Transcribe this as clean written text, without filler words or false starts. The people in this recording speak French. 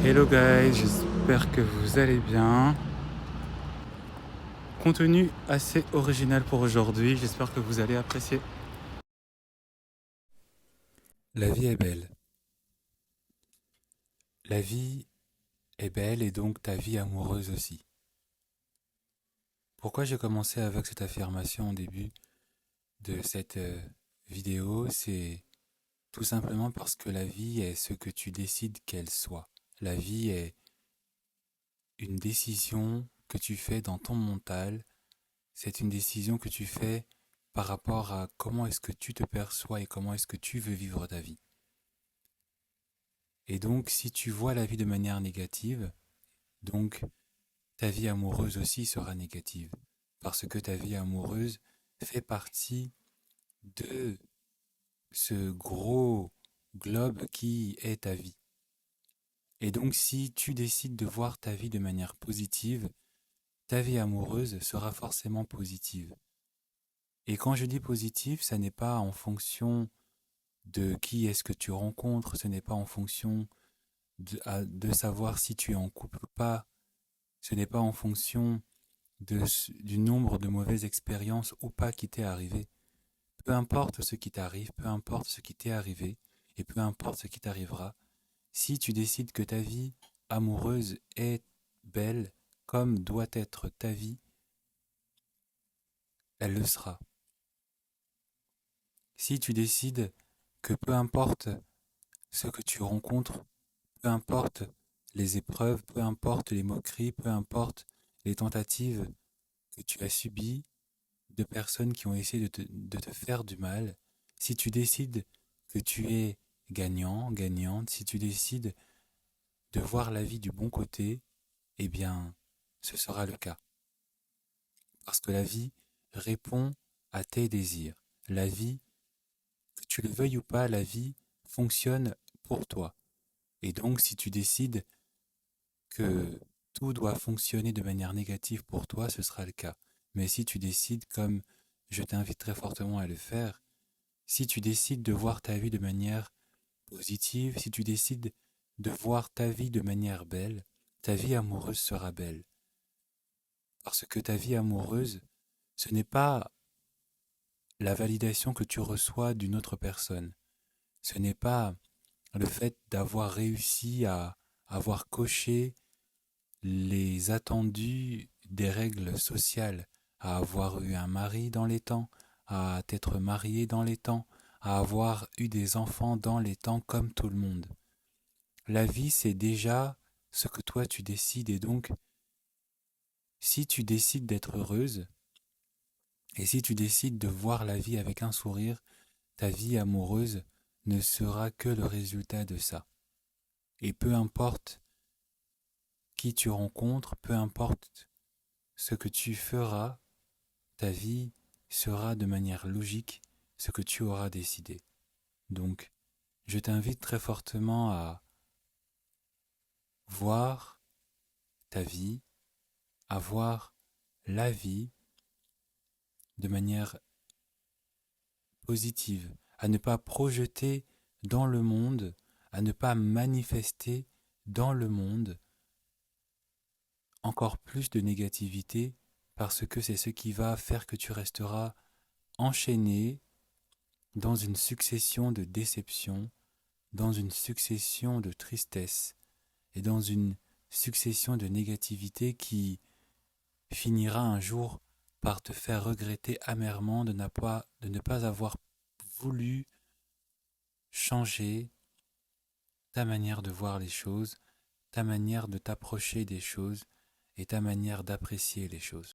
Hello guys, j'espère que vous allez bien. Contenu assez original pour aujourd'hui, j'espère que vous allez apprécier. La vie est belle. La vie est belle et donc ta vie amoureuse aussi. Pourquoi j'ai commencé avec cette affirmation au début de cette vidéo? C'est tout simplement parce que la vie est ce que tu décides qu'elle soit. La vie est une décision que tu fais dans ton mental. C'est une décision que tu fais par rapport à comment est-ce que tu te perçois et comment est-ce que tu veux vivre ta vie. Et donc, si tu vois la vie de manière négative, donc ta vie amoureuse aussi sera négative. Parce que ta vie amoureuse fait partie de ce gros globe qui est ta vie. Et donc, si tu décides de voir ta vie de manière positive, ta vie amoureuse sera forcément positive. Et quand je dis positive, ça n'est pas en fonction de qui est-ce que tu rencontres, ce n'est pas en fonction de savoir si tu es en couple ou pas, ce n'est pas en fonction du nombre de mauvaises expériences ou pas qui t'est arrivé. Peu importe ce qui t'arrive, peu importe ce qui t'est arrivé, et peu importe ce qui t'arrivera, si tu décides que ta vie amoureuse est belle, comme doit être ta vie, elle le sera. Si tu décides que peu importe ce que tu rencontres, peu importe les épreuves, peu importe les moqueries, peu importe les tentatives que tu as subies de personnes qui ont essayé de te faire du mal, si tu décides que tu es gagnant, gagnante, si tu décides de voir la vie du bon côté, eh bien, ce sera le cas. Parce que la vie répond à tes désirs. La vie, que tu le veuilles ou pas, la vie fonctionne pour toi. Et donc, si tu décides que tout doit fonctionner de manière négative pour toi, ce sera le cas. Mais si tu décides, comme je t'invite très fortement à le faire, si tu décides de voir ta vie de manière positive, si tu décides de voir ta vie de manière belle, ta vie amoureuse sera belle. Parce que ta vie amoureuse, ce n'est pas la validation que tu reçois d'une autre personne. Ce n'est pas le fait d'avoir réussi à avoir coché les attendus des règles sociales, à avoir eu un mari dans les temps, à t'être marié dans les temps, à avoir eu des enfants dans les temps comme tout le monde. La vie, c'est déjà ce que toi tu décides et donc, si tu décides d'être heureuse et si tu décides de voir la vie avec un sourire, ta vie amoureuse ne sera que le résultat de ça. Et peu importe qui tu rencontres, peu importe ce que tu feras, ta vie sera de manière logique ce que tu auras décidé. Donc, je t'invite très fortement à voir ta vie, à voir la vie de manière positive, à ne pas projeter dans le monde, à ne pas manifester dans le monde encore plus de négativité parce que c'est ce qui va faire que tu resteras enchaîné dans une succession de déceptions, dans une succession de tristesse et dans une succession de négativité qui finira un jour par te faire regretter amèrement de ne pas avoir voulu changer ta manière de voir les choses, ta manière de t'approcher des choses et ta manière d'apprécier les choses.